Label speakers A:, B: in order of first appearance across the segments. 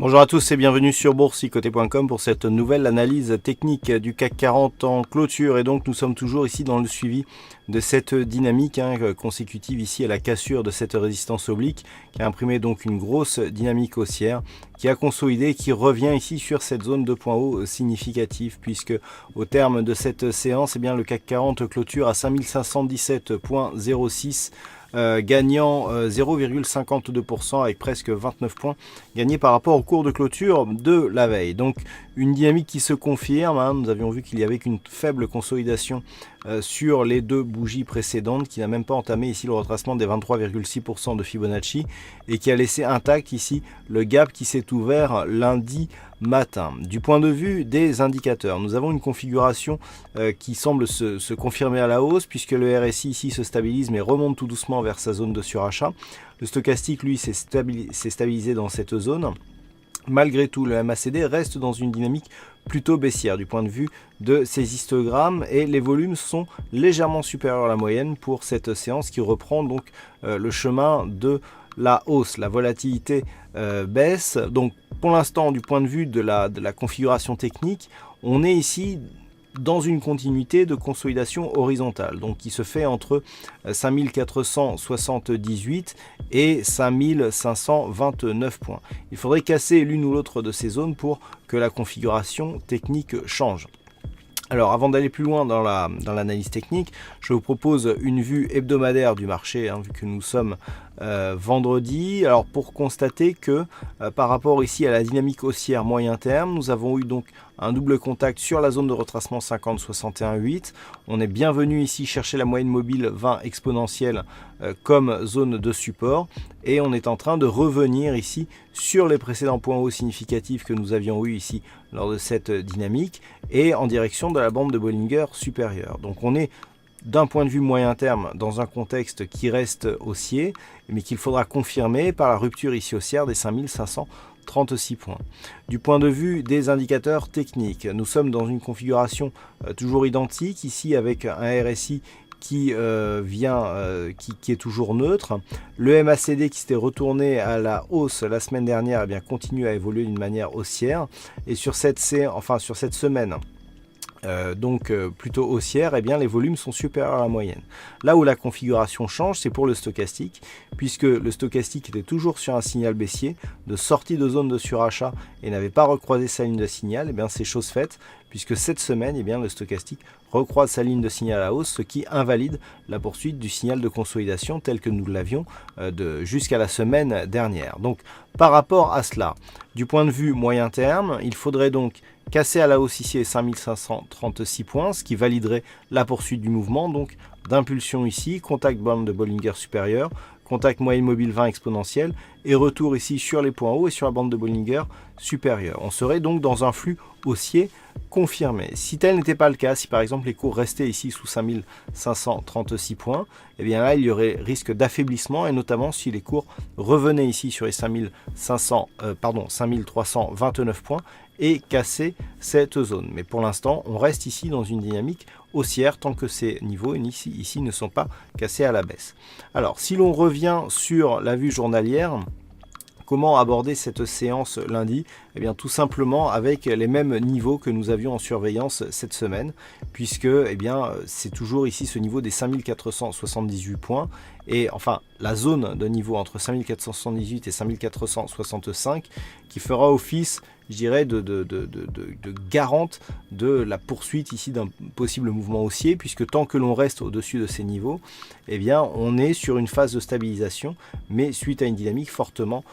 A: Bonjour à tous et bienvenue sur boursicoté.com pour cette nouvelle analyse technique du CAC 40 en clôture. Et donc nous sommes toujours ici dans le suivi de cette dynamique consécutive ici à la cassure de cette résistance oblique qui a imprimé donc une grosse dynamique haussière qui a consolidé, qui revient ici sur cette zone de point haut significative, puisque au terme de cette séance, eh bien, le CAC 40 clôture à 5517,06, gagnant 0,52% avec presque 29 points gagnés par rapport au cours de clôture de la veille. Donc une dynamique qui se confirme, nous avions vu qu'il y avait qu'une faible consolidation sur les deux bougies précédentes, qui n'a même pas entamé ici le retracement des 23,6% de Fibonacci et qui a laissé intact ici le gap qui s'est ouvert lundi matin. Du point de vue des indicateurs, nous avons une configuration qui semble se confirmer à la hausse, puisque le RSI ici se stabilise mais remonte tout doucement vers sa zone de surachat. Le stochastique lui s'est stabilisé dans cette zone. Malgré tout, le MACD reste dans une dynamique plutôt baissière du point de vue de ses histogrammes et les volumes sont légèrement supérieurs à la moyenne pour cette séance qui reprend donc le chemin de la hausse. La volatilité baisse. Donc pour l'instant, du point de vue de la configuration technique, on est ici dans une continuité de consolidation horizontale, donc qui se fait entre 5478 et 5529 points. Il faudrait casser l'une ou l'autre de ces zones pour que la configuration technique change. Alors avant d'aller plus loin dans l'analyse technique, je vous propose une vue hebdomadaire du marché, vu que nous sommes vendredi. Alors pour constater que par rapport ici à la dynamique haussière moyen terme, nous avons eu donc un double contact sur la zone de retracement 50-61,8. On est bienvenu ici chercher la moyenne mobile 20 exponentielle comme zone de support et on est en train de revenir ici sur les précédents points hauts significatifs que nous avions eu ici lors de cette dynamique et en direction de la bande de Bollinger supérieure. Donc on est d'un point de vue moyen terme dans un contexte qui reste haussier mais qu'il faudra confirmer par la rupture ici haussière des 5536 points. Du point de vue des indicateurs techniques, nous sommes dans une configuration toujours identique ici avec un RSI qui est toujours neutre. Le MACD qui s'était retourné à la hausse la semaine dernière continue à évoluer d'une manière haussière et sur cette semaine plutôt haussière, les volumes sont supérieurs à la moyenne. Là où la configuration change, c'est pour le stochastique, puisque le stochastique était toujours sur un signal baissier de sortie de zone de surachat et n'avait pas recroisé sa ligne de signal. C'est chose faite, puisque cette semaine, le stochastique recroise sa ligne de signal à hausse, ce qui invalide la poursuite du signal de consolidation tel que nous l'avions jusqu'à la semaine dernière. Donc par rapport à cela, du point de vue moyen terme, il faudrait donc casser à la hausse ici les 5536 points, ce qui validerait la poursuite du mouvement, donc d'impulsion ici, contact bande de Bollinger supérieure, contact moyenne mobile 20 exponentielle et retour ici sur les points hauts et sur la bande de Bollinger supérieure. On serait donc dans un flux haussier confirmé. Si tel n'était pas le cas, si par exemple les cours restaient ici sous 5536 points, là il y aurait risque d'affaiblissement et notamment si les cours revenaient ici sur les 5329 points et casser cette zone. Mais pour l'instant, on reste ici dans une dynamique haussière tant que ces niveaux ici ne sont pas cassés à la baisse. Alors, si l'on revient sur la vue journalière, comment aborder cette séance lundi? Tout simplement avec les mêmes niveaux que nous avions en surveillance cette semaine, puisque c'est toujours ici ce niveau des 5478 points, et enfin la zone de niveau entre 5478 et 5465 qui fera office, je dirais, de garante de la poursuite ici d'un possible mouvement haussier, puisque tant que l'on reste au-dessus de ces niveaux, on est sur une phase de stabilisation, mais suite à une dynamique fortement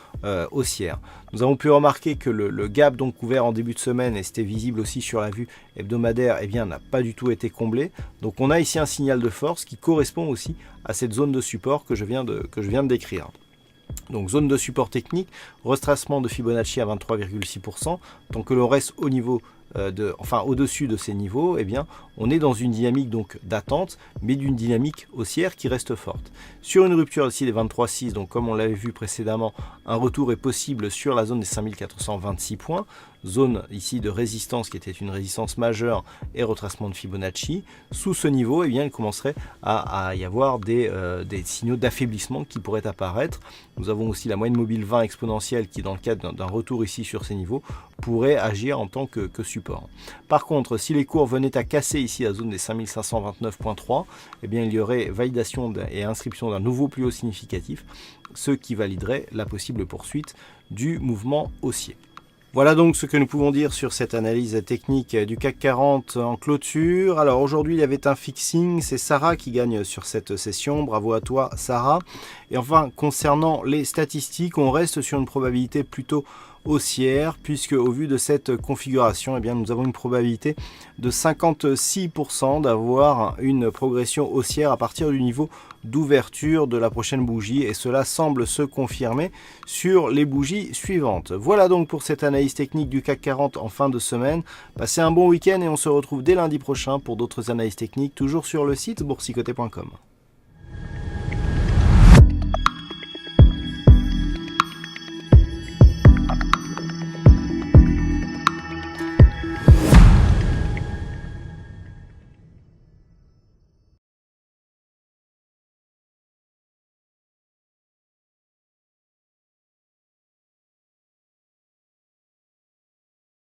A: haussière. Nous avons pu remarquer que le gap donc ouvert en début de semaine, et c'était visible aussi sur la vue hebdomadaire, n'a pas du tout été comblé. Donc on a ici un signal de force qui correspond aussi à cette zone de support que je viens de décrire. Donc zone de support technique, retracement de Fibonacci à 23,6%, tant que l'on reste au niveau au-dessus de ces niveaux, eh bien, on est dans une dynamique donc d'attente, mais d'une dynamique haussière qui reste forte. Sur une rupture ici des 23,6, donc comme on l'avait vu précédemment, un retour est possible sur la zone des 5426 points, zone ici de résistance qui était une résistance majeure et retracement de Fibonacci. Sous ce niveau, eh bien, il commencerait à y avoir des signaux d'affaiblissement qui pourraient apparaître. Nous avons aussi la moyenne mobile 20 exponentielle qui, dans le cadre d'un retour ici sur ces niveaux, pourrait agir en tant que support. Par contre, si les cours venaient à casser ici la zone des 5529.3, eh bien, il y aurait validation et inscription d'un nouveau plus haut significatif, ce qui validerait la possible poursuite du mouvement haussier. Voilà donc ce que nous pouvons dire sur cette analyse technique du CAC 40 en clôture. Alors aujourd'hui il y avait un fixing, c'est Sarah qui gagne sur cette session, bravo à toi Sarah. Et enfin concernant les statistiques, on reste sur une probabilité plutôt haussière, puisque au vu de cette configuration, eh bien, nous avons une probabilité de 56% d'avoir une progression haussière à partir du niveau d'ouverture de la prochaine bougie, et cela semble se confirmer sur les bougies suivantes. Voilà donc pour cette analyse technique du CAC 40 en fin de semaine. Passez un bon week-end et on se retrouve dès lundi prochain pour d'autres analyses techniques, toujours sur le site boursicoté.com.